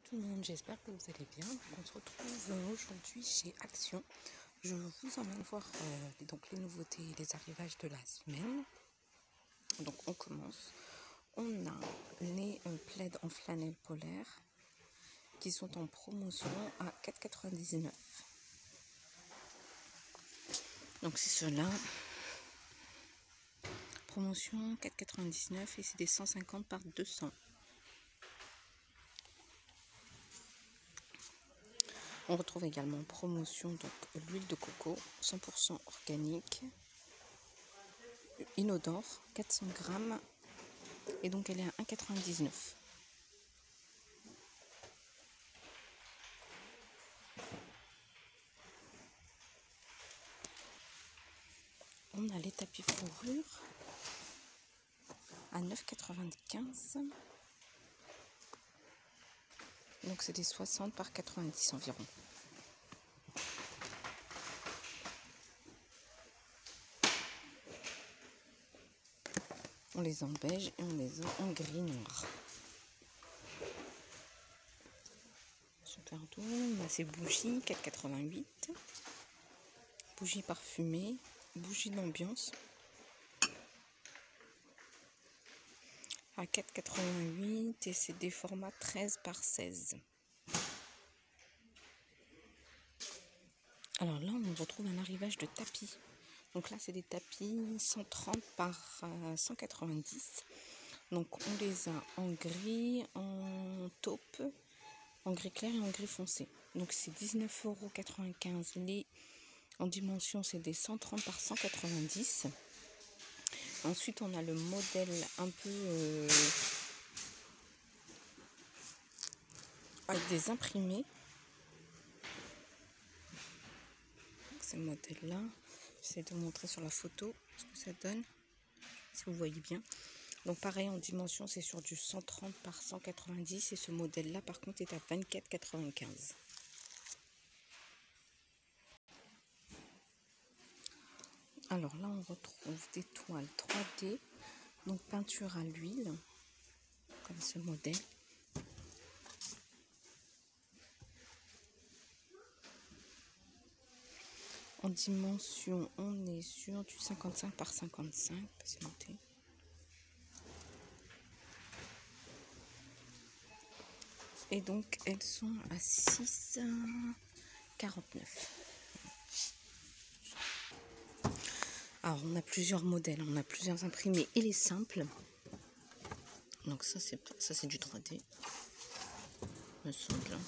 tout le monde, j'espère que vous allez bien. On se retrouve aujourd'hui chez Action. Je vous emmène voir donc les nouveautés et les arrivages de la semaine. Donc on commence. On a les plaids en flanelle polaire qui sont en promotion à 4,99 €. Donc c'est cela. Promotion 4,99 € et c'est des 150 par 200. On retrouve également en promotion donc l'huile de coco 100% organique, inodore, 400 grammes, et donc elle est à 1,99 €. On a les tapis fourrure à 9,95 €. Donc c'est des 60 par 90 environ. On les a en beige et on les a en gris noir. Super doux. On a ces bougies 4,88 €. Bougies parfumées, bougies d'ambiance à 4,88 € et c'est des formats 13 par 16. Alors là, on retrouve un arrivage de tapis. Donc là, c'est des tapis 130 par 190. Donc on les a en gris, en taupe, en gris clair et en gris foncé. Donc c'est 19,95 € les. En dimension, c'est des 130 par 190. Ensuite, on a le modèle un peu avec des imprimés. C'est le modèle-là. J'essaie de vous montrer sur la photo ce que ça donne, si vous voyez bien. Donc pareil, en dimension, c'est sur du 130 par 190. Et ce modèle-là, par contre, est à 24,95 €. Alors là, on retrouve des toiles 3D, donc peinture à l'huile, comme ce modèle. En dimension, on est sur du 55 par 55, c'est noté. Et donc, elles sont à 6,49 €. Alors, on a plusieurs modèles, on a plusieurs imprimés et les simples. Donc ça c'est du 3D, me semble.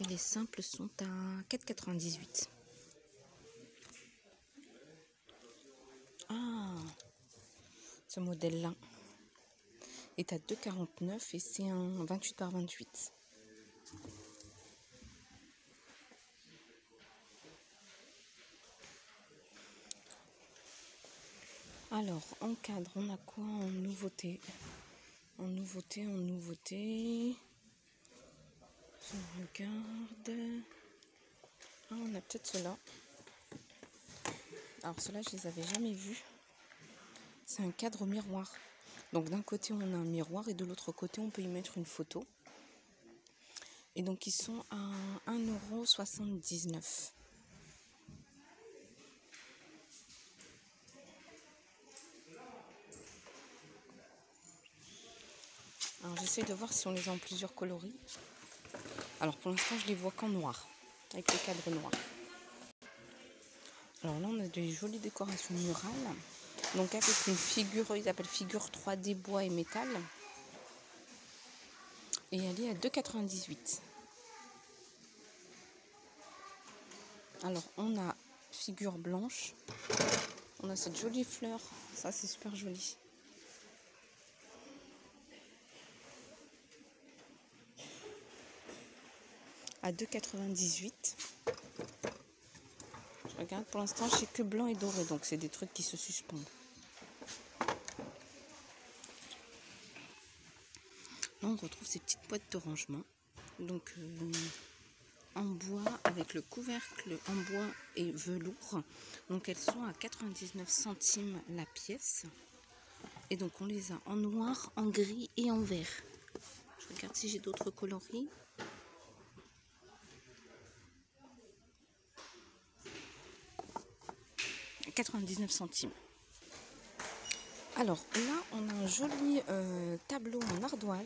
Et les simples sont à 4,98 €. Ah, ce modèle-là est à 2,49 € et c'est un 28 par 28. Alors, en cadre, on a quoi en nouveauté? En nouveauté. Je regarde. Ah, on a peut-être ceux-là. Alors, ceux-là, je les avais jamais vus. C'est un cadre miroir. Donc, d'un côté, on a un miroir et de l'autre côté, on peut y mettre une photo. Et donc, ils sont à 1,79 €. Alors, j'essaie de voir si on les a en plusieurs coloris. Alors, pour l'instant, je les vois qu'en noir, avec le cadre noir. Alors là, on a des jolies décorations murales. Donc, avec une figure, ils appellent figure 3D bois et métal. Et elle est à 2,98 €. Alors, on a figure blanche. On a cette jolie fleur. Ça, c'est super joli. À 2,98 €. Je regarde, pour l'instant, je sais que blanc et doré. Donc, c'est des trucs qui se suspendent. Là, on retrouve ces petites boîtes de rangement. Donc, en bois avec le couvercle en bois et velours. Donc elles sont à 99 centimes la pièce. Et donc on les a en noir, en gris et en vert. Je regarde si j'ai d'autres coloris. « 99 centimes. Alors là, on a un joli tableau en ardoise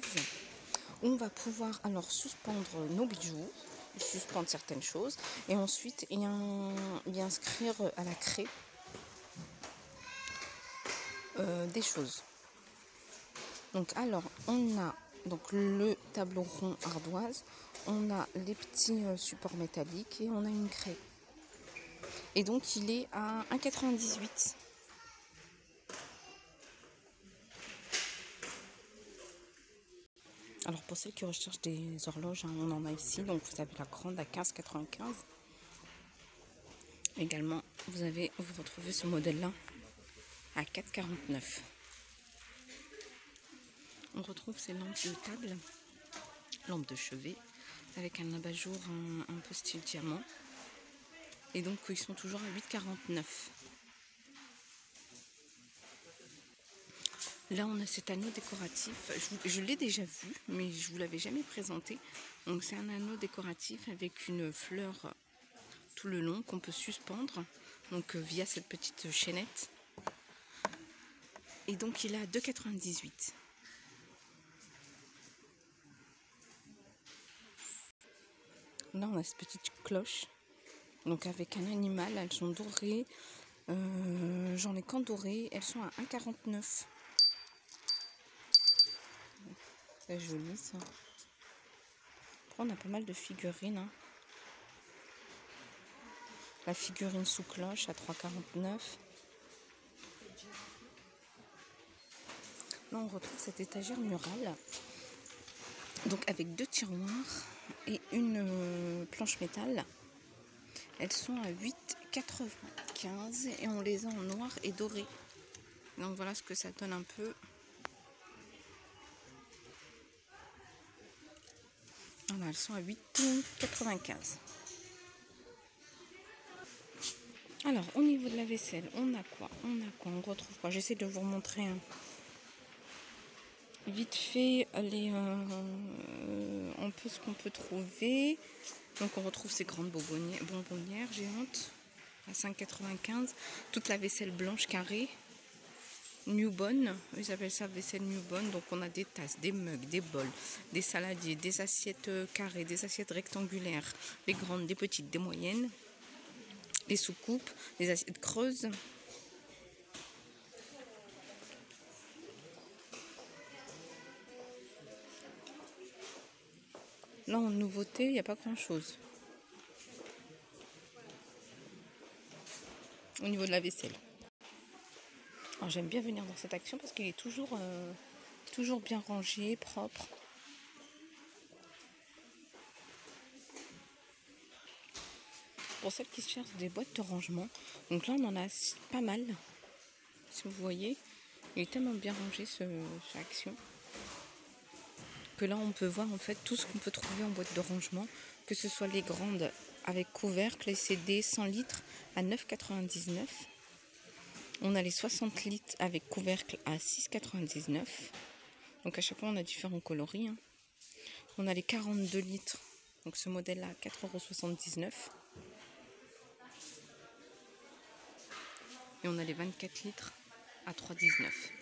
où on va pouvoir alors suspendre nos bijoux, suspendre certaines choses et ensuite y inscrire à la craie des choses. Donc alors, on a donc le tableau rond ardoise, on a les petits supports métalliques et on a une craie. Et donc il est à 1,98 €. Alors pour celles qui recherchent des horloges, hein, on en a ici. Donc vous avez la grande à 15,95 €. Également, vous retrouvez ce modèle-là à 4,49 €. On retrouve ces lampes de table, lampes de chevet, avec un abat-jour un peu style diamant. Et donc ils sont toujours à 8,49 €. Là, on a cet anneau décoratif. Je l'ai déjà vu, mais je ne vous l'avais jamais présenté. Donc, c'est un anneau décoratif avec une fleur tout le long qu'on peut suspendre donc via cette petite chaînette. Et donc, il est à 2,98 €. Là, on a cette petite cloche. Donc, avec un animal, elles sont dorées. J'en ai qu'en doré. Elles sont à 1,49 €. C'est joli ça. Après, on a pas mal de figurines. Hein. La figurine sous cloche à 3,49 €. Là, on retrouve cette étagère murale. Donc avec 2 tiroirs et une planche métal. Elles sont à 8,95 € et on les a en noir et doré. Donc voilà ce que ça donne un peu. Voilà, elles sont à 8,95 €. Alors, au niveau de la vaisselle, on a quoi? On retrouve quoi? J'essaie de vous remontrer vite fait un peu ce qu'on peut trouver. Donc, on retrouve ces grandes bonbonnières géantes à 5,95 €. Toute la vaisselle blanche carrée. Newbon, ils appellent ça vaisselle Newbon. Donc on a des tasses, des mugs, des bols, des saladiers, des assiettes carrées, des assiettes rectangulaires, des grandes, des petites, des moyennes, des soucoupes, des assiettes creuses. Là en nouveauté, il n'y a pas grand chose au niveau de la vaisselle. Alors j'aime bien venir dans cette action parce qu'il est toujours bien rangé, propre. Pour celles qui cherchent des boîtes de rangement, donc là on en a pas mal. Si vous voyez, il est tellement bien rangé ce action que là on peut voir en fait tout ce qu'on peut trouver en boîte de rangement, que ce soit les grandes avec couvercle, les CD 100 litres à 9,99 €. On a les 60 litres avec couvercle à 6,99 €. Donc à chaque fois on a différents coloris. Hein. On a les 42 litres, donc ce modèle là à 4,79 €. Et on a les 24 litres à 3,19 €.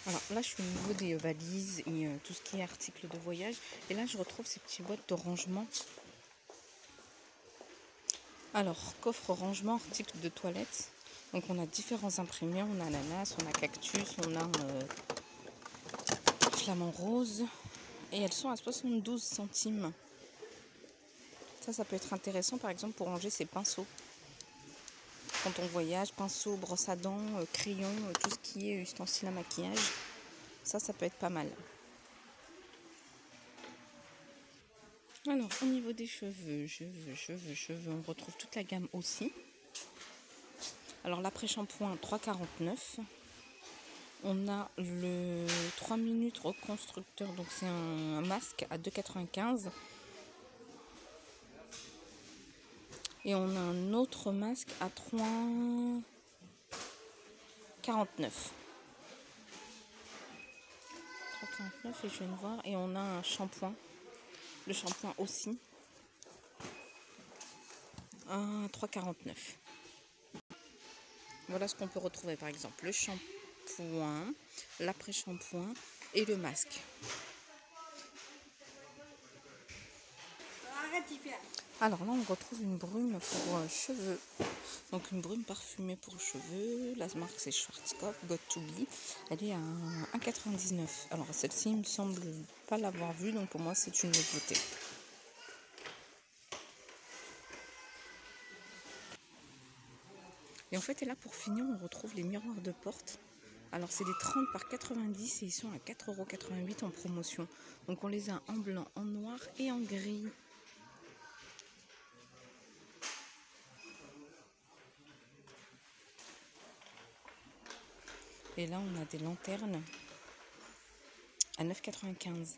Alors là, je suis au niveau des valises et tout ce qui est articles de voyage. Et là, je retrouve ces petites boîtes de rangement. Alors, coffre rangement, articles de toilette. Donc, on a différents imprimés. On a ananas, on a cactus, on a flamant rose. Et elles sont à 72 centimes. Ça peut être intéressant, par exemple, pour ranger ses pinceaux. Quand on voyage, pinceau, brosse à dents, crayon, tout ce qui est ustensiles à maquillage. Ça peut être pas mal. Alors, au niveau des cheveux, on retrouve toute la gamme aussi. Alors, l'après-shampoing, 3,49 €. On a le 3 minutes reconstructeur, donc c'est un masque à 2,95 €. Et on a un autre masque à 3,49 €. 3,49 et je viens de voir. Et on a un shampoing. Le shampoing aussi. À 3,49. Voilà ce qu'on peut retrouver par exemple. Le shampoing, l'après-shampoing et le masque. Alors là, on retrouve une brume pour cheveux. Donc une brume parfumée pour cheveux. La marque c'est Schwarzkopf, Got to Be. Elle est à 1,99. Alors celle-ci, il me semble pas l'avoir vue, donc pour moi c'est une nouveauté. Et en fait, et là pour finir, on retrouve les miroirs de porte. Alors c'est des 30 par 90 et ils sont à 4,88 € en promotion. Donc on les a en blanc, en noir et en gris. Et là, on a des lanternes à 9,95 €.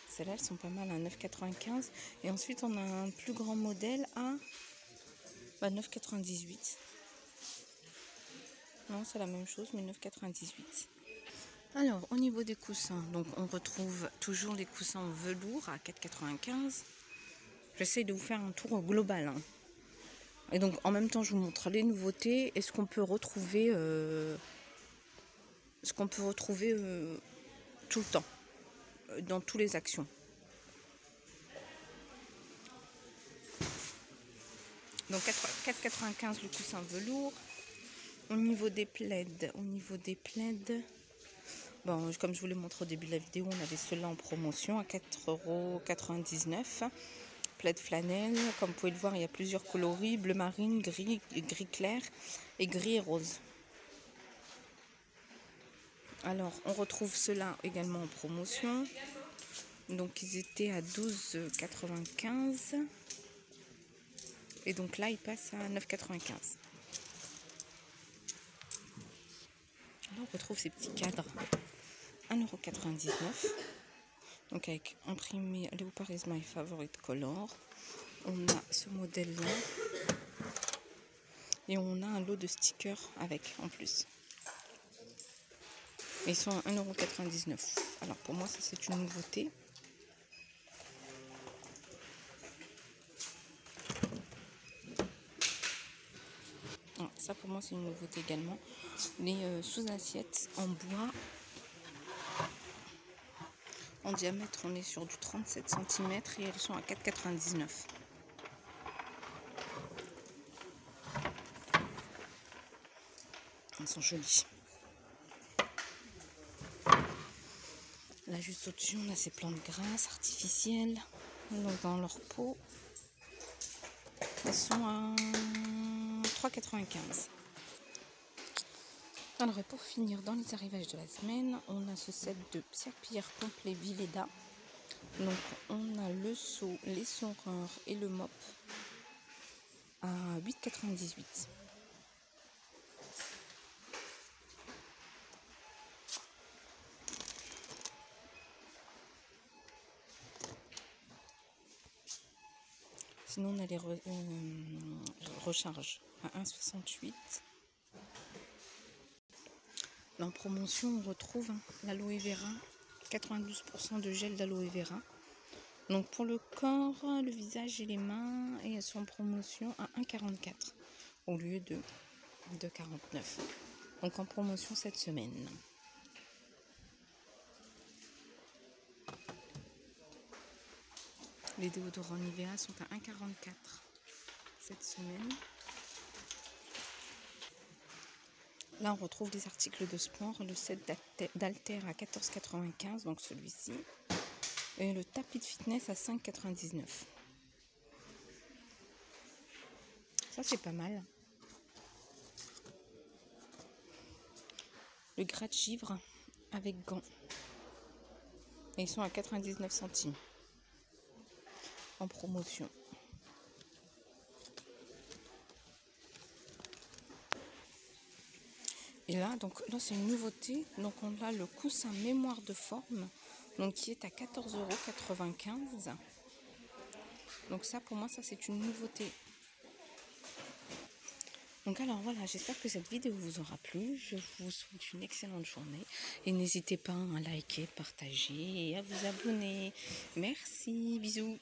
Celles-là, elles sont pas mal à 9,95 €. Et ensuite, on a un plus grand modèle à 9,98 €. Non, c'est la même chose, mais 9,98 €. Alors, au niveau des coussins, donc on retrouve toujours les coussins en velours à 4,95 €. J'essaye de vous faire un tour global, hein. Et donc, en même temps, je vous montre les nouveautés et ce qu'on peut retrouver, tout le temps, dans toutes les actions. Donc 4,95 € le coussin velours. Au niveau des plaids, bon, comme je vous l'ai montré au début de la vidéo, on avait ceux-là en promotion à 4,99 €. Plaid flanelle, comme vous pouvez le voir, il y a plusieurs coloris, bleu marine, gris clair et gris et rose. Alors, on retrouve ceux-là également en promotion. Donc, ils étaient à 12,95 €. Et donc là, ils passent à 9,95 €. Là, on retrouve ces petits cadres, 1,99 €. Donc avec imprimé Leopard is my favorite color. On a ce modèle-là. Et on a un lot de stickers avec en plus. Et ils sont à 1,99 €. Alors pour moi, ça c'est une nouveauté. Alors, ça pour moi c'est une nouveauté également. Les sous-assiettes en bois. En diamètre, on est sur du 37 cm et elles sont à 4,99 €. Elles sont jolies. Là, juste au-dessus, on a ces plantes grasses artificielles. Donc, dans leur pot, elles sont à 3,95 €. Alors, et pour finir, dans les arrivages de la semaine, on a ce set de serpillères complet Villeda. Donc, on a le seau, l'essoreur et le mop à 8,98 €. Sinon, on a les recharges à 1,68 €. En promotion, on retrouve l'aloe vera, 92% de gel d'aloe vera. Donc pour le corps, le visage et les mains, et elles sont en promotion à 1,44 € au lieu de 2,49 €. Donc en promotion cette semaine. Les déodorants Nivea sont à 1,44 € cette semaine. Là, on retrouve des articles de sport, le set d'haltères à 14,95 €, donc celui-ci. Et le tapis de fitness à 5,99 €. Ça, c'est pas mal. Le gratte-givre avec gants. Et ils sont à 99 centimes. En promotion. Et là, donc là c'est une nouveauté. Donc on a le coussin mémoire de forme, donc qui est à 14,95 €. Donc ça pour moi ça c'est une nouveauté. Donc alors voilà, j'espère que cette vidéo vous aura plu. Je vous souhaite une excellente journée. Et n'hésitez pas à liker, partager et à vous abonner. Merci, bisous.